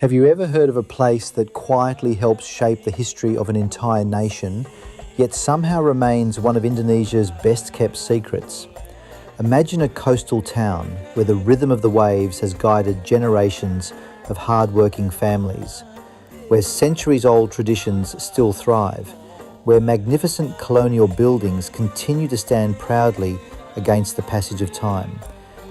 Have you ever heard of a place that quietly helps shape the history of an entire nation, yet somehow remains one of Indonesia's best-kept secrets? Imagine a coastal town where the rhythm of the waves has guided generations of hard-working families, where centuries-old traditions still thrive, where magnificent colonial buildings continue to stand proudly against the passage of time,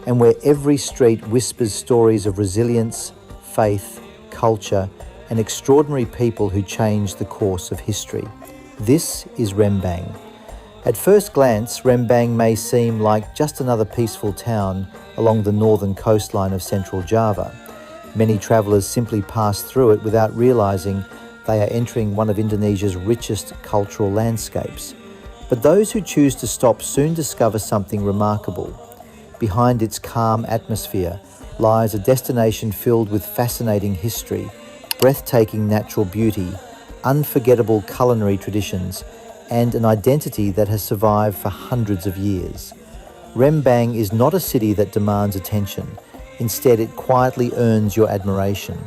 and where every street whispers stories of resilience, faith, culture, and extraordinary people who changed the course of history. This is Rembang. At first glance, Rembang may seem like just another peaceful town along the northern coastline of central Java. Many travellers simply pass through it without realising they are entering one of Indonesia's richest cultural landscapes. But those who choose to stop soon discover something remarkable. Behind its calm atmosphere lies a destination filled with fascinating history, breathtaking natural beauty, unforgettable culinary traditions, and an identity that has survived for hundreds of years. Rembang is not a city that demands attention. Instead, it quietly earns your admiration.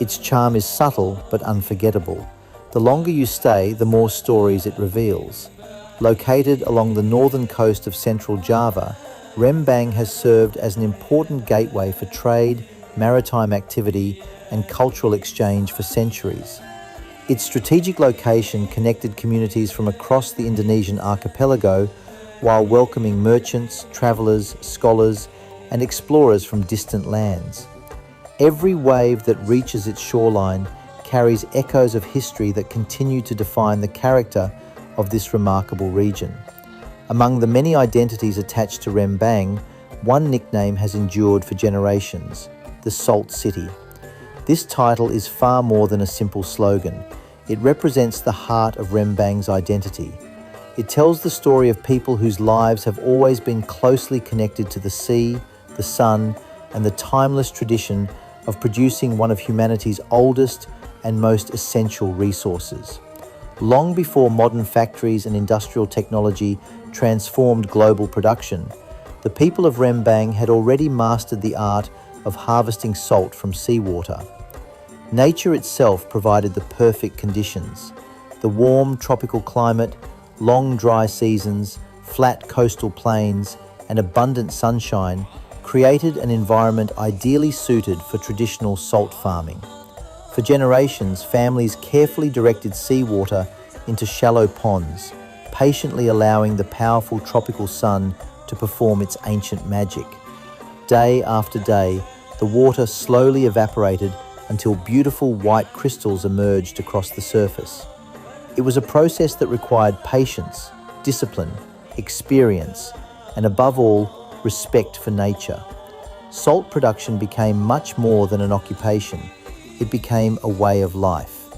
Its charm is subtle but unforgettable. The longer you stay, the more stories it reveals. Located along the northern coast of central Java, Rembang has served as an important gateway for trade, maritime activity, and cultural exchange for centuries. Its strategic location connected communities from across the Indonesian archipelago while welcoming merchants, travellers, scholars, and explorers from distant lands. Every wave that reaches its shoreline carries echoes of history that continue to define the character of this remarkable region. Among the many identities attached to Rembang, one nickname has endured for generations: the Salt City. This title is far more than a simple slogan. It represents the heart of Rembang's identity. It tells the story of people whose lives have always been closely connected to the sea, the sun, and the timeless tradition of producing one of humanity's oldest and most essential resources. Long before modern factories and industrial technology transformed global production, the people of Rembang had already mastered the art of harvesting salt from seawater. Nature itself provided the perfect conditions. The warm tropical climate, long dry seasons, flat coastal plains, and abundant sunshine created an environment ideally suited for traditional salt farming. For generations, families carefully directed seawater into shallow ponds, patiently allowing the powerful tropical sun to perform its ancient magic. Day after day, the water slowly evaporated until beautiful white crystals emerged across the surface. It was a process that required patience, discipline, experience, and above all, respect for nature. Salt production became much more than an occupation. It became a way of life.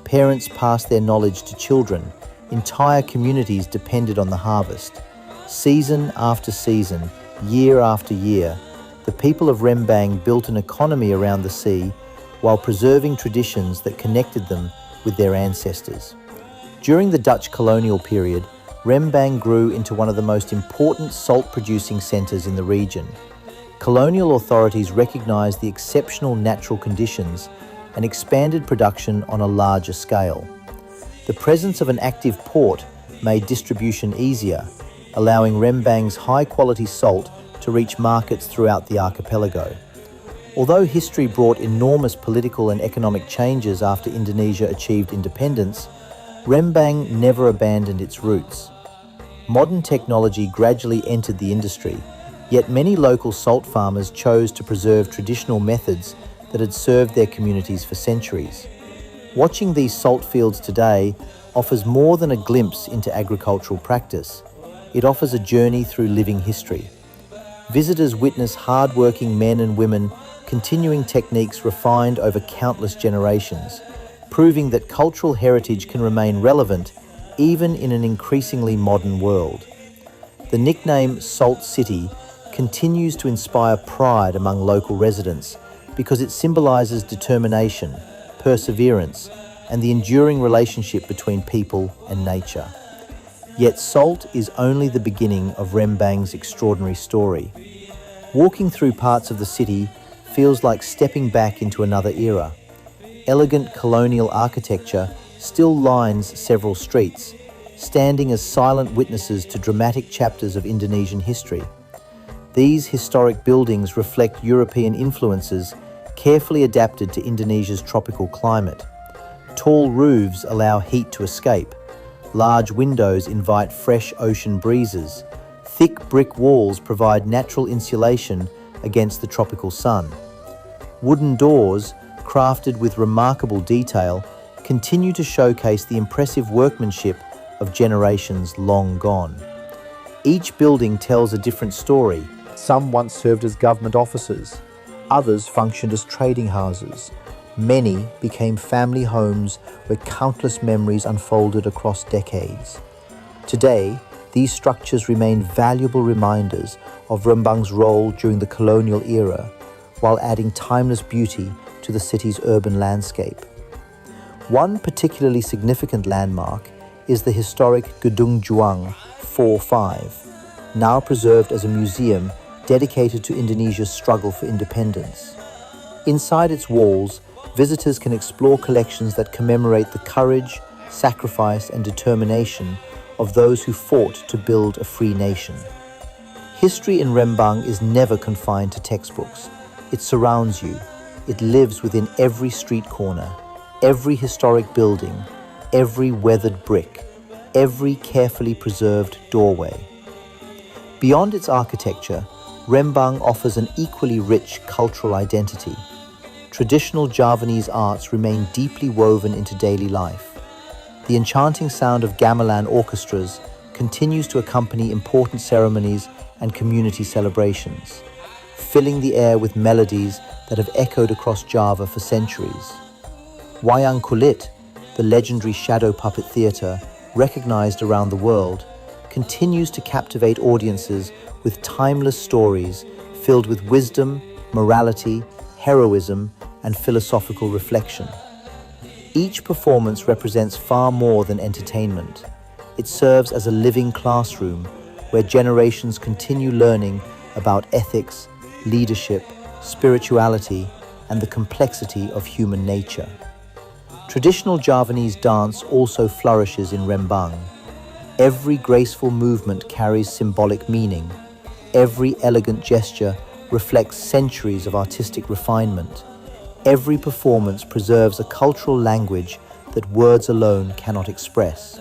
Parents passed their knowledge to children. Entire communities depended on the harvest. Season after season, year after year, the people of Rembang built an economy around the sea while preserving traditions that connected them with their ancestors. During the Dutch colonial period, Rembang grew into one of the most important salt-producing centres in the region. Colonial authorities recognised the exceptional natural conditions and expanded production on a larger scale. The presence of an active port made distribution easier, allowing Rembang's high-quality salt to reach markets throughout the archipelago. Although history brought enormous political and economic changes after Indonesia achieved independence, Rembang never abandoned its roots. Modern technology gradually entered the industry, yet many local salt farmers chose to preserve traditional methods that had served their communities for centuries. Watching these salt fields today offers more than a glimpse into agricultural practice. It offers a journey through living history. Visitors witness hard-working men and women continuing techniques refined over countless generations, proving that cultural heritage can remain relevant even in an increasingly modern world. The nickname Salt City continues to inspire pride among local residents because it symbolises determination, perseverance, and the enduring relationship between people and nature. Yet salt is only the beginning of Rembang's extraordinary story. Walking through parts of the city feels like stepping back into another era. elegant colonial architecture still lines several streets, standing as silent witnesses to dramatic chapters of Indonesian history. These historic buildings reflect European influences carefully adapted to Indonesia's tropical climate. Tall roofs allow heat to escape. Large windows invite fresh ocean breezes. Thick brick walls provide natural insulation against the tropical sun. Wooden doors, crafted with remarkable detail, continue to showcase the impressive workmanship of generations long gone. Each building tells a different story. Some once served as government offices. Others functioned as trading houses. Many became family homes where countless memories unfolded across decades. Today, these structures remain valuable reminders of Rembang's role during the colonial era, while adding timeless beauty to the city's urban landscape. One particularly significant landmark is the historic Gedung Juang 4-5, now preserved as a museum dedicated to Indonesia's struggle for independence. Inside its walls, visitors can explore collections that commemorate the courage, sacrifice, and determination of those who fought to build a free nation. History in Rembang is never confined to textbooks. It surrounds you. It lives within every street corner, every historic building, every weathered brick, every carefully preserved doorway. Beyond its architecture, Rembang offers an equally rich cultural identity. Traditional Javanese arts remain deeply woven into daily life. The enchanting sound of gamelan orchestras continues to accompany important ceremonies and community celebrations, filling the air with melodies that have echoed across Java for centuries. Wayang Kulit, the legendary shadow puppet theatre, recognized around the world, continues to captivate audiences with timeless stories filled with wisdom, morality, heroism, and philosophical reflection. Each performance represents far more than entertainment. It serves as a living classroom where generations continue learning about ethics, leadership, spirituality, and the complexity of human nature. Traditional Javanese dance also flourishes in Rembang. Every graceful movement carries symbolic meaning. Every elegant gesture reflects centuries of artistic refinement. Every performance preserves a cultural language that words alone cannot express.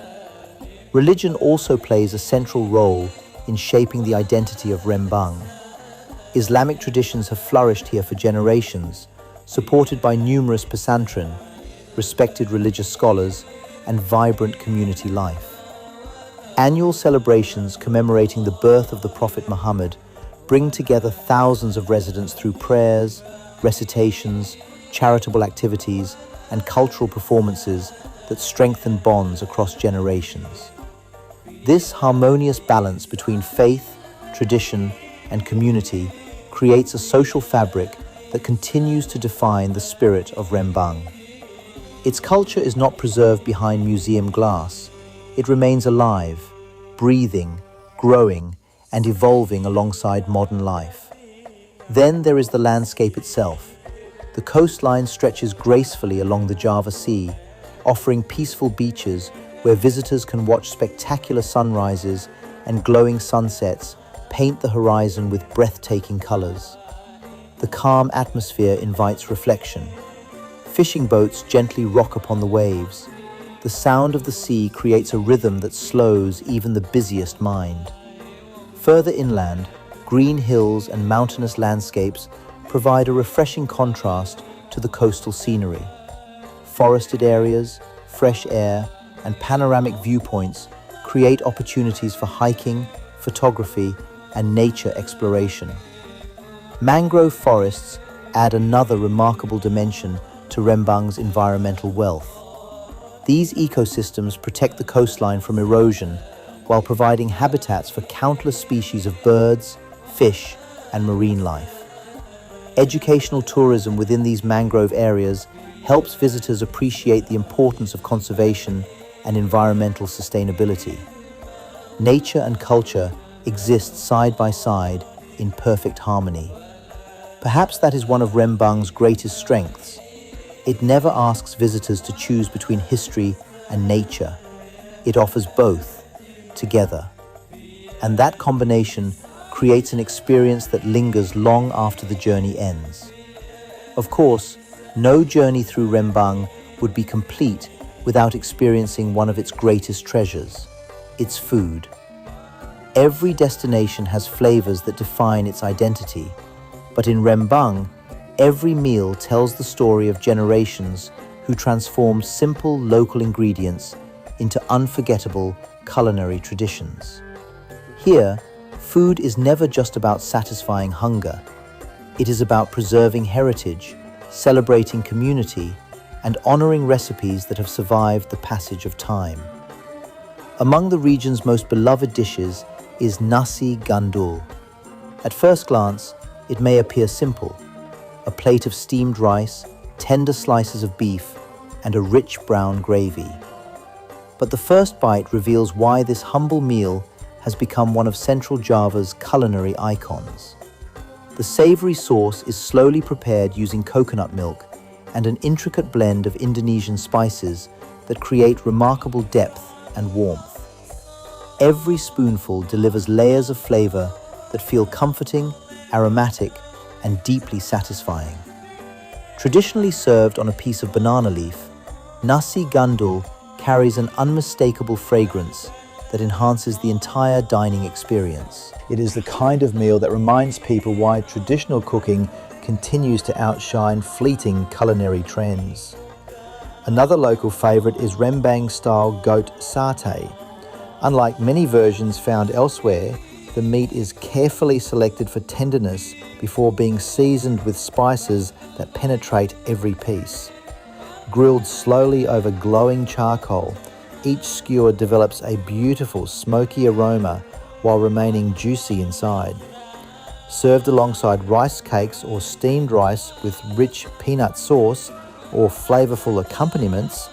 Religion also plays a central role in shaping the identity of Rembang. Islamic traditions have flourished here for generations, supported by numerous pesantren, respected religious scholars, and vibrant community life. Annual celebrations commemorating the birth of the Prophet Muhammad bring together thousands of residents through prayers, recitations, charitable activities, and cultural performances that strengthen bonds across generations. This harmonious balance between faith, tradition, and community creates a social fabric that continues to define the spirit of Rembang. Its culture is not preserved behind museum glass. It remains alive, breathing, growing, and evolving alongside modern life. Then there is the landscape itself. The coastline stretches gracefully along the Java Sea, offering peaceful beaches where visitors can watch spectacular sunrises and glowing sunsets paint the horizon with breathtaking colors. The calm atmosphere invites reflection. Fishing boats gently rock upon the waves. The sound of the sea creates a rhythm that slows even the busiest mind. Further inland, green hills and mountainous landscapes provide a refreshing contrast to the coastal scenery. Forested areas, fresh air, and panoramic viewpoints create opportunities for hiking, photography, and nature exploration. Mangrove forests add another remarkable dimension to Rembang's environmental wealth. These ecosystems protect the coastline from erosion while providing habitats for countless species of birds, fish, and marine life. Educational tourism within these mangrove areas helps visitors appreciate the importance of conservation and environmental sustainability. Nature and culture exist side by side in perfect harmony. Perhaps that is one of Rembang's greatest strengths. It never asks visitors to choose between history and nature. It offers both, together. And that combination creates an experience that lingers long after the journey ends. Of course, no journey through Rembang would be complete without experiencing one of its greatest treasures, its food. Every destination has flavors that define its identity, but in Rembang, every meal tells the story of generations who transformed simple local ingredients into unforgettable culinary traditions. Here, food is never just about satisfying hunger. It is about preserving heritage, celebrating community, and honoring recipes that have survived the passage of time. Among the region's most beloved dishes is nasi gandul. At first glance, it may appear simple: a plate of steamed rice, tender slices of beef, and a rich brown gravy. But the first bite reveals why this humble meal has become one of Central Java's culinary icons. The savory sauce is slowly prepared using coconut milk and an intricate blend of Indonesian spices that create remarkable depth and warmth. Every spoonful delivers layers of flavor that feel comforting, aromatic, and deeply satisfying. Traditionally served on a piece of banana leaf, nasi gandul carries an unmistakable fragrance that enhances the entire dining experience. It is the kind of meal that reminds people why traditional cooking continues to outshine fleeting culinary trends. Another local favorite is Rembang-style goat satay. Unlike many versions found elsewhere, the meat is carefully selected for tenderness before being seasoned with spices that penetrate every piece. Grilled slowly over glowing charcoal, each skewer develops a beautiful smoky aroma while remaining juicy inside. Served alongside rice cakes or steamed rice with rich peanut sauce or flavorful accompaniments,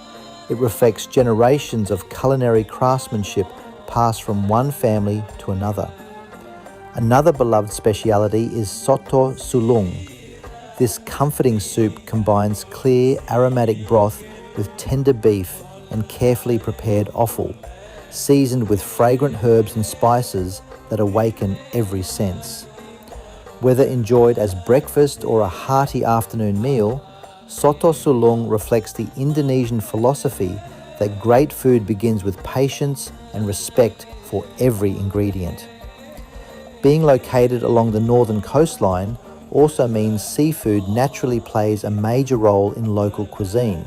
it reflects generations of culinary craftsmanship passed from one family to another. Another beloved speciality is soto sulung. This comforting soup combines clear, aromatic broth with tender beef and carefully prepared offal, seasoned with fragrant herbs and spices that awaken every sense. Whether enjoyed as breakfast or a hearty afternoon meal, soto sulung reflects the Indonesian philosophy that great food begins with patience and respect for every ingredient. Being located along the northern coastline also means seafood naturally plays a major role in local cuisine.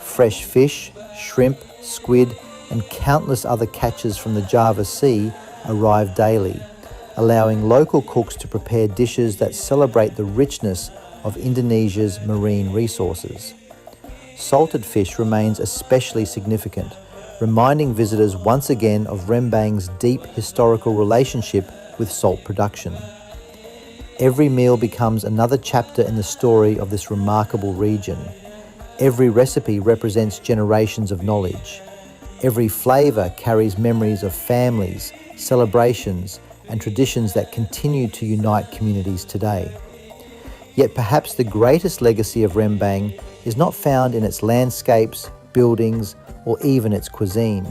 Fresh fish, shrimp, squid, and countless other catches from the Java Sea arrive daily, allowing local cooks to prepare dishes that celebrate the richness of Indonesia's marine resources. Salted fish remains especially significant, reminding visitors once again of Rembang's deep historical relationship with salt production. Every meal becomes another chapter in the story of this remarkable region. Every recipe represents generations of knowledge. Every flavor carries memories of families, celebrations, and traditions that continue to unite communities today. Yet perhaps the greatest legacy of Rembang is not found in its landscapes, buildings, or even its cuisine.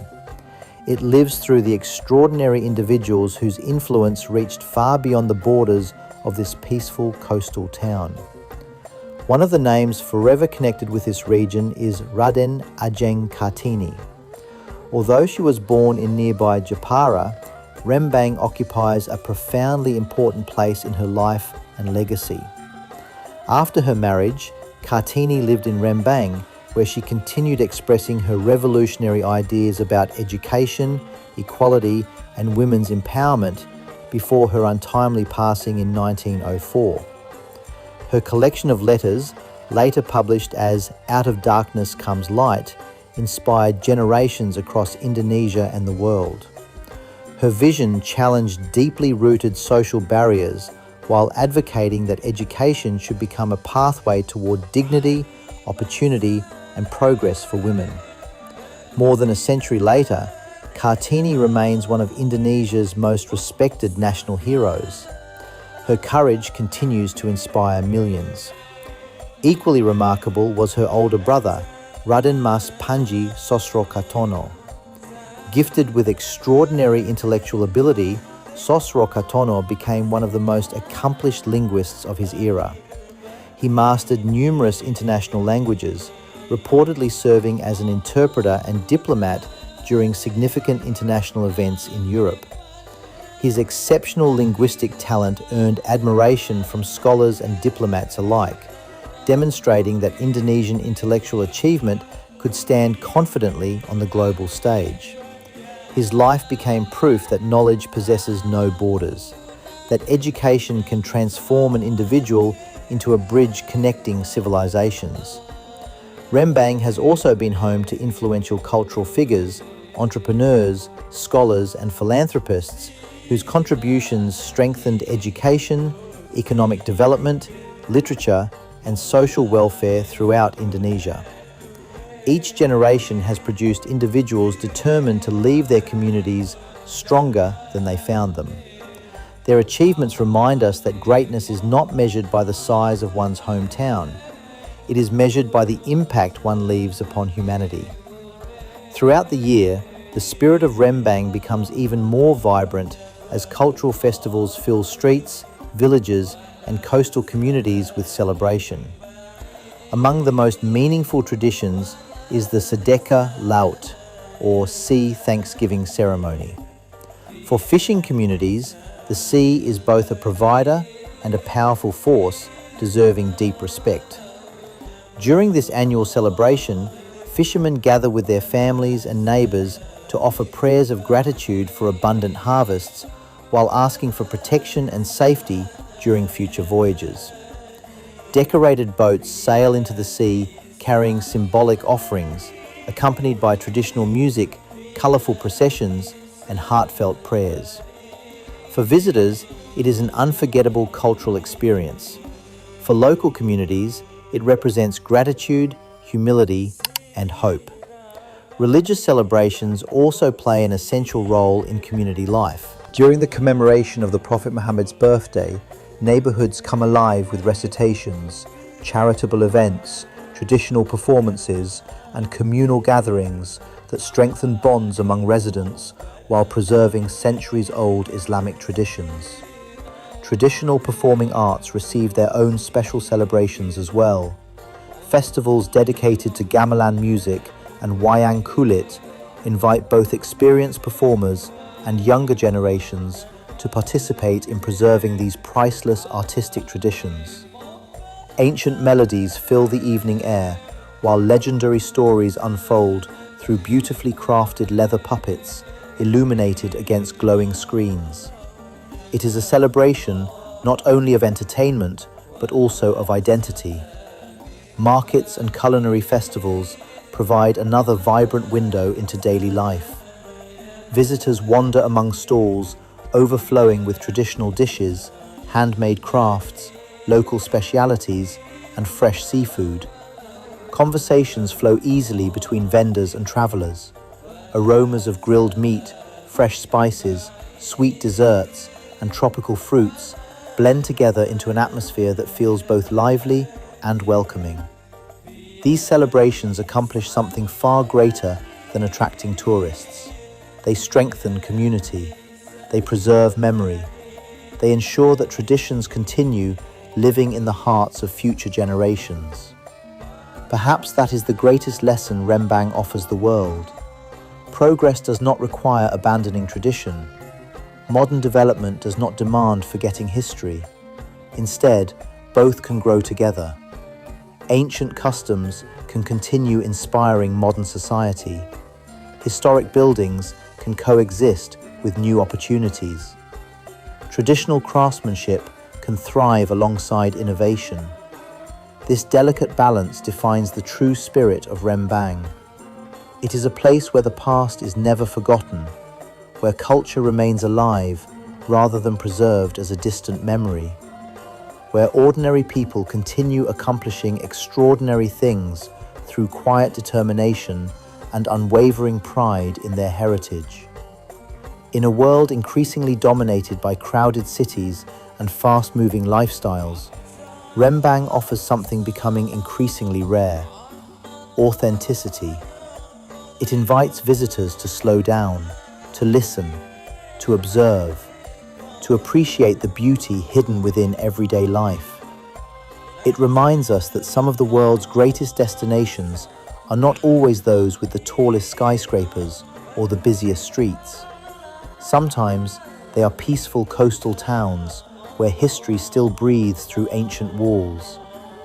It lives through the extraordinary individuals whose influence reached far beyond the borders of this peaceful coastal town. One of the names forever connected with this region is Raden Ajeng Kartini. Although she was born in nearby Jepara, Rembang occupies a profoundly important place in her life and legacy. After her marriage, Kartini lived in Rembang, where she continued expressing her revolutionary ideas about education, equality, and women's empowerment before her untimely passing in 1904. Her collection of letters, later published as Out of Darkness Comes Light, inspired generations across Indonesia and the world. Her vision challenged deeply rooted social barriers while advocating that education should become a pathway toward dignity, opportunity, and progress for women. More than a century later, Kartini remains one of Indonesia's most respected national heroes. Her courage continues to inspire millions. Equally remarkable was her older brother, Raden Mas Panji Sosrokartono. Gifted with extraordinary intellectual ability, Sosrokartono became one of the most accomplished linguists of his era. He mastered numerous international languages, reportedly serving as an interpreter and diplomat during significant international events in Europe. His exceptional linguistic talent earned admiration from scholars and diplomats alike, demonstrating that Indonesian intellectual achievement could stand confidently on the global stage. His life became proof that knowledge possesses no borders, that education can transform an individual into a bridge connecting civilizations. Rembang has also been home to influential cultural figures, entrepreneurs, scholars, and philanthropists whose contributions strengthened education, economic development, literature, and social welfare throughout Indonesia. Each generation has produced individuals determined to leave their communities stronger than they found them. Their achievements remind us that greatness is not measured by the size of one's hometown. It is measured by the impact one leaves upon humanity. Throughout the year, the spirit of Rembang becomes even more vibrant as cultural festivals fill streets, villages, and coastal communities with celebration. Among the most meaningful traditions is the Sedekah Laut, or Sea Thanksgiving ceremony. For fishing communities, the sea is both a provider and a powerful force deserving deep respect. During this annual celebration, fishermen gather with their families and neighbours to offer prayers of gratitude for abundant harvests while asking for protection and safety during future voyages. Decorated boats sail into the sea carrying symbolic offerings, accompanied by traditional music, colourful processions, and heartfelt prayers. For visitors, it is an unforgettable cultural experience. For local communities, it represents gratitude, humility, and hope. Religious celebrations also play an essential role in community life. During the commemoration of the Prophet Muhammad's birthday, neighbourhoods come alive with recitations, charitable events, traditional performances, and communal gatherings that strengthen bonds among residents while preserving centuries-old Islamic traditions. Traditional performing arts receive their own special celebrations as well. Festivals dedicated to gamelan music and wayang kulit invite both experienced performers and younger generations to participate in preserving these priceless artistic traditions. Ancient melodies fill the evening air, while legendary stories unfold through beautifully crafted leather puppets illuminated against glowing screens. It is a celebration not only of entertainment, but also of identity. Markets and culinary festivals provide another vibrant window into daily life. Visitors wander among stalls overflowing with traditional dishes, handmade crafts, local specialities, and fresh seafood. Conversations flow easily between vendors and travelers. Aromas of grilled meat, fresh spices, sweet desserts, and tropical fruits blend together into an atmosphere that feels both lively and welcoming. These celebrations accomplish something far greater than attracting tourists. They strengthen community. They preserve memory. They ensure that traditions continue living in the hearts of future generations. Perhaps that is the greatest lesson Rembang offers the world. Progress does not require abandoning tradition. Modern development does not demand forgetting history. Instead, both can grow together. Ancient customs can continue inspiring modern society. Historic buildings can coexist with new opportunities. Traditional craftsmanship can thrive alongside innovation. This delicate balance defines the true spirit of Rembang. It is a place where the past is never forgotten, where culture remains alive rather than preserved as a distant memory, where ordinary people continue accomplishing extraordinary things through quiet determination and unwavering pride in their heritage. In a world increasingly dominated by crowded cities and fast-moving lifestyles, Rembang offers something becoming increasingly rare: authenticity. It invites visitors to slow down, to listen, to observe, to appreciate the beauty hidden within everyday life. It reminds us that some of the world's greatest destinations are not always those with the tallest skyscrapers or the busiest streets. Sometimes they are peaceful coastal towns where history still breathes through ancient walls,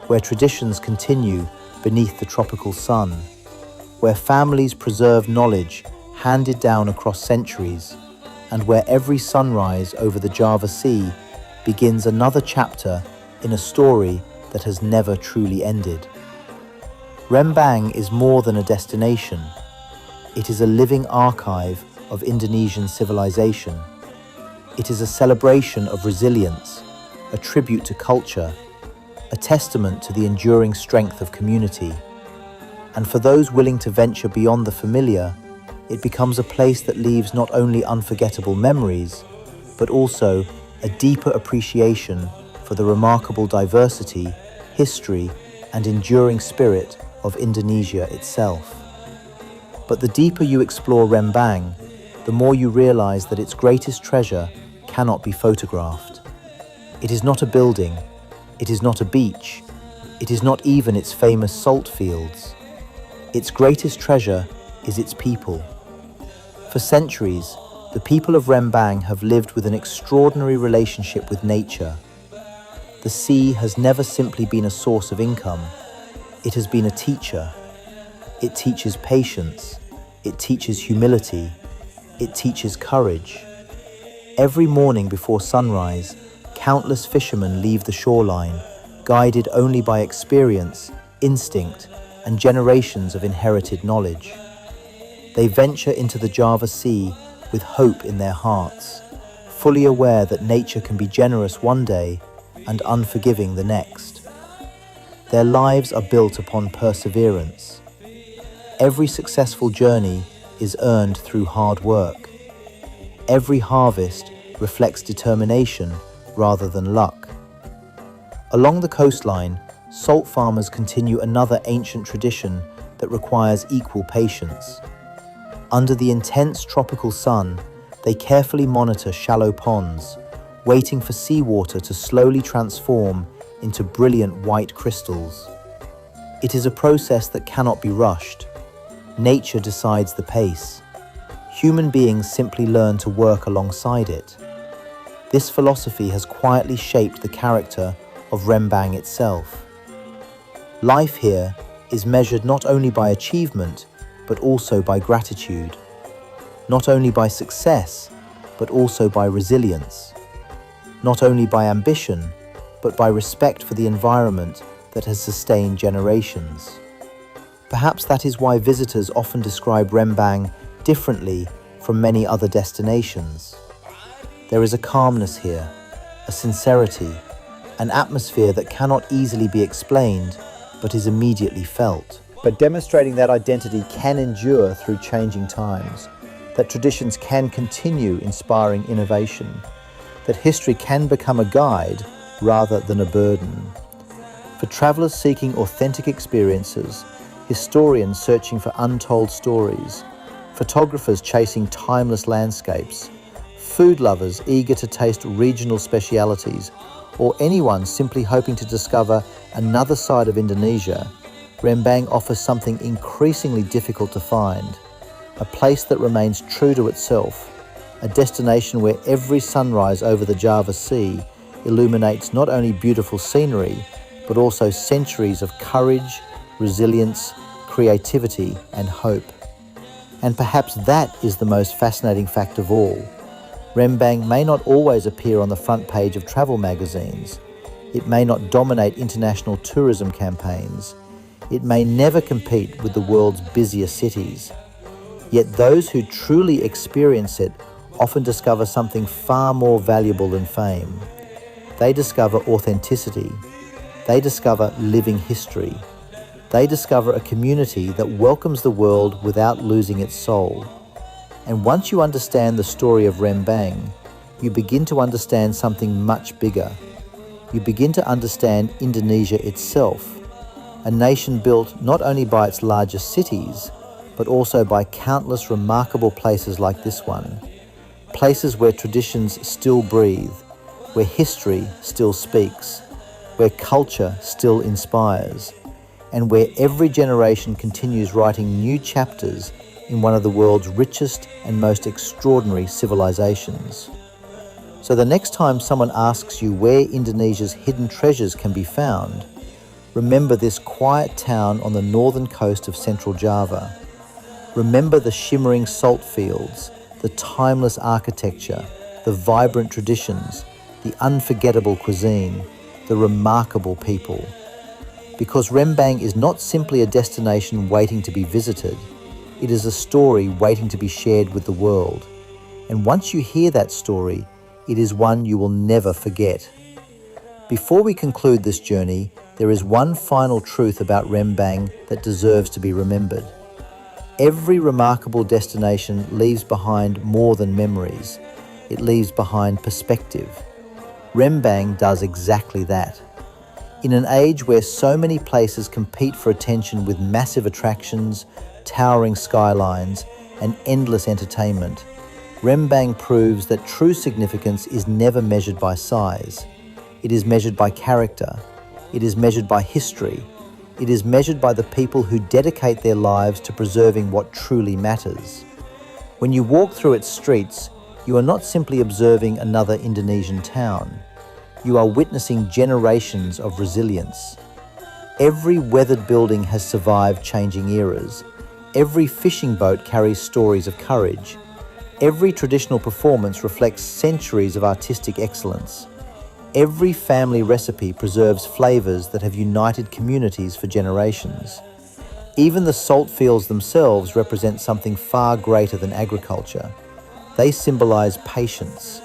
where traditions continue beneath the tropical sun, where families preserve knowledge handed down across centuries, and where every sunrise over the Java Sea begins another chapter in a story that has never truly ended. Rembang is more than a destination. It is a living archive of Indonesian civilization. It is a celebration of resilience, a tribute to culture, a testament to the enduring strength of community. And for those willing to venture beyond the familiar, it becomes a place that leaves not only unforgettable memories, but also a deeper appreciation for the remarkable diversity, history, and enduring spirit of Indonesia itself. But the deeper you explore Rembang, the more you realize that its greatest treasure cannot be photographed. It is not a building, it is not a beach, it is not even its famous salt fields. Its greatest treasure is its people. For centuries, the people of Rembang have lived with an extraordinary relationship with nature. The sea has never simply been a source of income. It has been a teacher. It teaches patience. It teaches humility. It teaches courage. Every morning before sunrise, countless fishermen leave the shoreline, guided only by experience, instinct, and generations of inherited knowledge. They venture into the Java Sea with hope in their hearts, fully aware that nature can be generous one day and unforgiving the next. Their lives are built upon perseverance. Every successful journey is earned through hard work. Every harvest reflects determination rather than luck. Along the coastline, salt farmers continue another ancient tradition that requires equal patience. Under the intense tropical sun, they carefully monitor shallow ponds, waiting for seawater to slowly transform into brilliant white crystals. It is a process that cannot be rushed. Nature decides the pace. Human beings simply learn to work alongside it. This philosophy has quietly shaped the character of Rembang itself. Life here is measured not only by achievement, but also by gratitude. Not only by success, but also by resilience. Not only by ambition, but by respect for the environment that has sustained generations. Perhaps that is why visitors often describe Rembang differently from many other destinations. There is a calmness here, a sincerity, an atmosphere that cannot easily be explained, but is immediately felt. But demonstrating that identity can endure through changing times, that traditions can continue inspiring innovation, that history can become a guide rather than a burden. For travelers seeking authentic experiences, historians searching for untold stories, photographers chasing timeless landscapes, food lovers eager to taste regional specialities, or anyone simply hoping to discover another side of Indonesia, Rembang offers something increasingly difficult to find, a place that remains true to itself, a destination where every sunrise over the Java Sea illuminates not only beautiful scenery, but also centuries of courage, resilience, creativity, and hope. And perhaps that is the most fascinating fact of all. Rembang may not always appear on the front page of travel magazines. It may not dominate international tourism campaigns. It may never compete with the world's busiest cities. Yet those who truly experience it often discover something far more valuable than fame. They discover authenticity. They discover living history. They discover a community that welcomes the world without losing its soul. And once you understand the story of Rembang, you begin to understand something much bigger. you begin to understand Indonesia itself, a nation built not only by its largest cities, but also by countless remarkable places like this one. Places where traditions still breathe, where history still speaks, where culture still inspires, and where every generation continues writing new chapters in one of the world's richest and most extraordinary civilizations. So the next time someone asks you where Indonesia's hidden treasures can be found, remember this quiet town on the northern coast of Central Java. Remember the shimmering salt fields, the timeless architecture, the vibrant traditions, the unforgettable cuisine, the remarkable people. Because Rembang is not simply a destination waiting to be visited, it is a story waiting to be shared with the world. And once you hear that story, it is one you will never forget. Before we conclude this journey, there is one final truth about Rembang that deserves to be remembered. Every remarkable destination leaves behind more than memories. It leaves behind perspective. Rembang does exactly that. In an age where so many places compete for attention with massive attractions, towering skylines, and endless entertainment, Rembang proves that true significance is never measured by size. It is measured by character. It is measured by history. It is measured by the people who dedicate their lives to preserving what truly matters. When you walk through its streets, you are not simply observing another Indonesian town. You are witnessing generations of resilience. Every weathered building has survived changing eras. Every fishing boat carries stories of courage. Every traditional performance reflects centuries of artistic excellence. Every family recipe preserves flavors that have united communities for generations. Even the salt fields themselves represent something far greater than agriculture. They symbolize patience.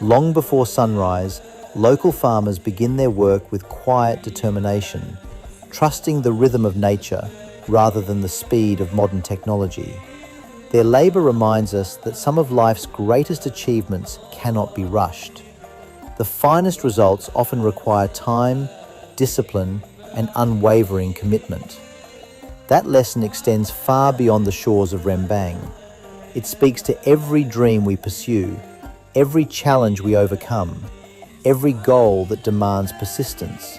Long before sunrise, local farmers begin their work with quiet determination, trusting the rhythm of nature rather than the speed of modern technology. Their labor reminds us that some of life's greatest achievements cannot be rushed. The finest results often require time, discipline, and unwavering commitment. That lesson extends far beyond the shores of Rembang. It speaks to every dream we pursue, every challenge we overcome, every goal that demands persistence.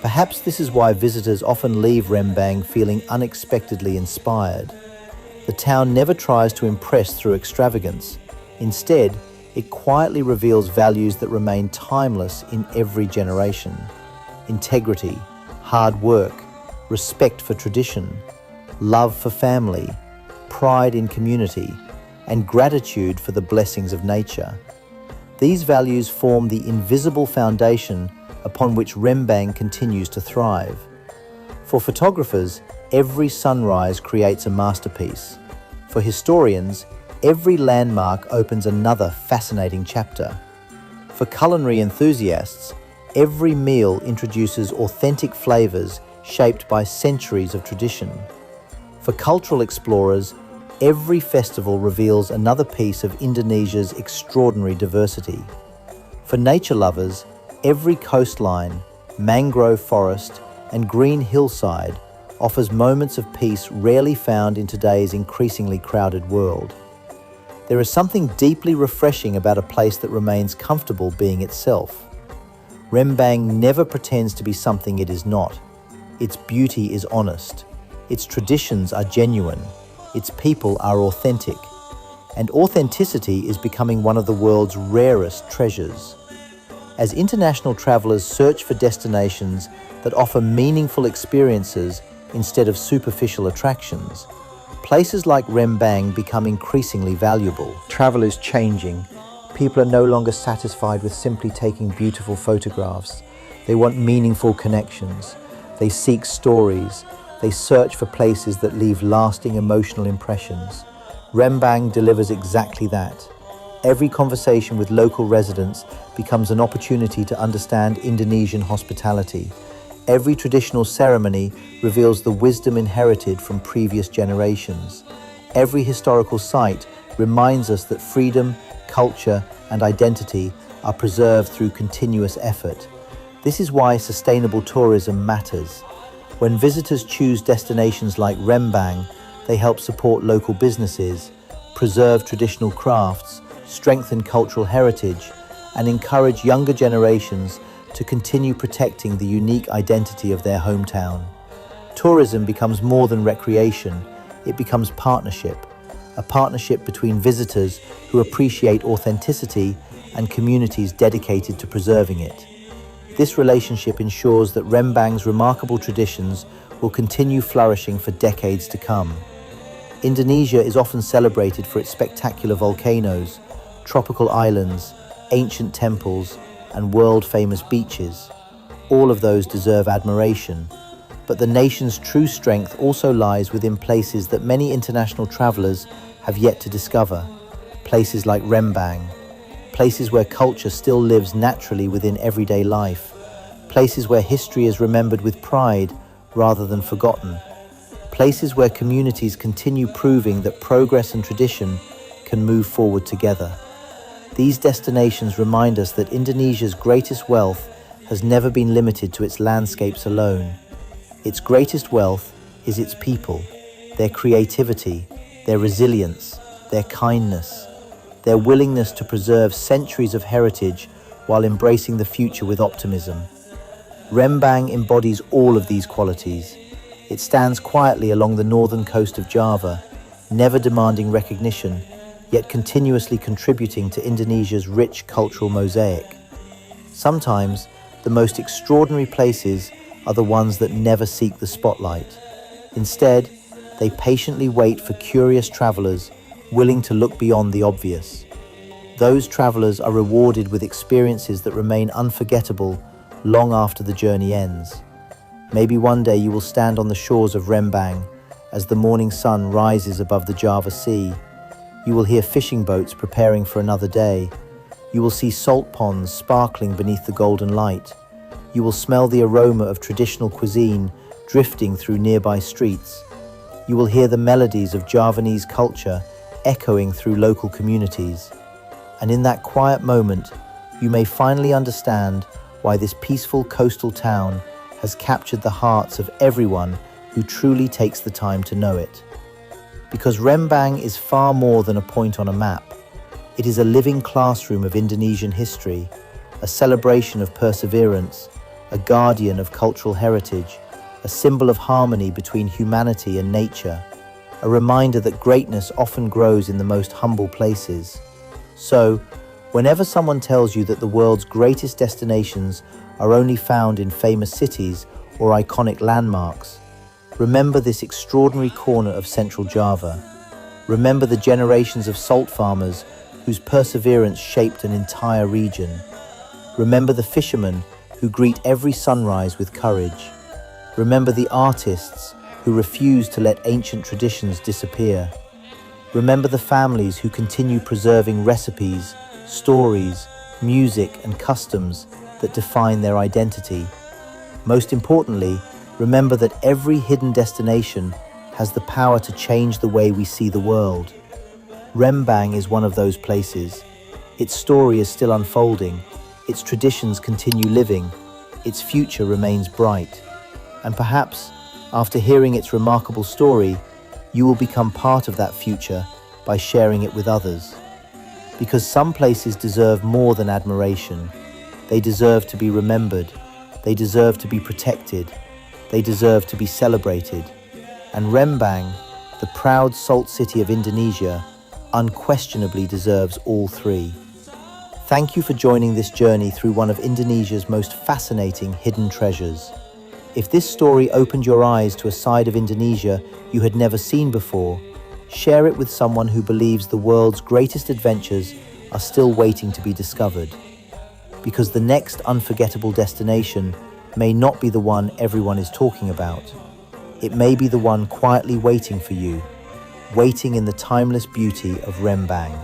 Perhaps this is why visitors often leave Rembang feeling unexpectedly inspired. The town never tries to impress through extravagance. Instead, it quietly reveals values that remain timeless in every generation. Integrity, hard work, respect for tradition, love for family, pride in community, and gratitude for the blessings of nature. These values form the invisible foundation upon which Rembang continues to thrive. For photographers, every sunrise creates a masterpiece. For historians, every landmark opens another fascinating chapter. For culinary enthusiasts, every meal introduces authentic flavors shaped by centuries of tradition. For cultural explorers, every festival reveals another piece of Indonesia's extraordinary diversity. For nature lovers, every coastline, mangrove forest, and green hillside offers moments of peace rarely found in today's increasingly crowded world. There is something deeply refreshing about a place that remains comfortable being itself. Rembang never pretends to be something it is not. Its beauty is honest. Its traditions are genuine. Its people are authentic. And authenticity is becoming one of the world's rarest treasures. As international travelers search for destinations that offer meaningful experiences instead of superficial attractions, places like Rembang become increasingly valuable. Travel is changing. People are no longer satisfied with simply taking beautiful photographs. They want meaningful connections. They seek stories. They search for places that leave lasting emotional impressions. Rembang delivers exactly that. Every conversation with local residents becomes an opportunity to understand Indonesian hospitality. Every traditional ceremony reveals the wisdom inherited from previous generations. Every historical site reminds us that freedom, culture, and identity are preserved through continuous effort. This is why sustainable tourism matters. When visitors choose destinations like Rembang, they help support local businesses, preserve traditional crafts, strengthen cultural heritage, and encourage younger generations to continue protecting the unique identity of their hometown. Tourism becomes more than recreation, it becomes partnership, a partnership between visitors who appreciate authenticity and communities dedicated to preserving it. This relationship ensures that Rembang's remarkable traditions will continue flourishing for decades to come. Indonesia is often celebrated for its spectacular volcanoes, tropical islands, ancient temples, and world-famous beaches. All of those deserve admiration, but the nation's true strength also lies within places that many international travelers have yet to discover. Places like Rembang, places where culture still lives naturally within everyday life, places where history is remembered with pride rather than forgotten, places where communities continue proving that progress and tradition can move forward together. These destinations remind us that Indonesia's greatest wealth has never been limited to its landscapes alone. Its greatest wealth is its people, their creativity, their resilience, their kindness, their willingness to preserve centuries of heritage while embracing the future with optimism. Rembang embodies all of these qualities. It stands quietly along the northern coast of Java, never demanding recognition, yet continuously contributing to Indonesia's rich cultural mosaic. Sometimes, the most extraordinary places are the ones that never seek the spotlight. Instead, they patiently wait for curious travelers willing to look beyond the obvious. Those travelers are rewarded with experiences that remain unforgettable long after the journey ends. Maybe one day you will stand on the shores of Rembang as the morning sun rises above the Java Sea. You will hear fishing boats preparing for another day. You will see salt ponds sparkling beneath the golden light. You will smell the aroma of traditional cuisine drifting through nearby streets. You will hear the melodies of Javanese culture echoing through local communities. And in that quiet moment, you may finally understand why this peaceful coastal town has captured the hearts of everyone who truly takes the time to know it. Because Rembang is far more than a point on a map. It is a living classroom of Indonesian history, a celebration of perseverance, a guardian of cultural heritage, a symbol of harmony between humanity and nature, a reminder that greatness often grows in the most humble places. So, whenever someone tells you that the world's greatest destinations are only found in famous cities or iconic landmarks, remember this extraordinary corner of central Java. Remember the generations of salt farmers whose perseverance shaped an entire region. Remember the fishermen who greet every sunrise with courage. Remember the artists who refuse to let ancient traditions disappear. Remember the families who continue preserving recipes, stories, music, and customs that define their identity. Most importantly, remember that every hidden destination has the power to change the way we see the world. Rembang is one of those places. Its story is still unfolding, its traditions continue living, its future remains bright. And perhaps, after hearing its remarkable story, you will become part of that future by sharing it with others. Because some places deserve more than admiration. They deserve to be remembered. They deserve to be protected. They deserve to be celebrated. And Rembang, the proud salt city of Indonesia, unquestionably deserves all three. Thank you for joining this journey through one of Indonesia's most fascinating hidden treasures. If this story opened your eyes to a side of Indonesia you had never seen before, share it with someone who believes the world's greatest adventures are still waiting to be discovered. Because the next unforgettable destination may not be the one everyone is talking about. It may be the one quietly waiting for you, waiting in the timeless beauty of Rembang.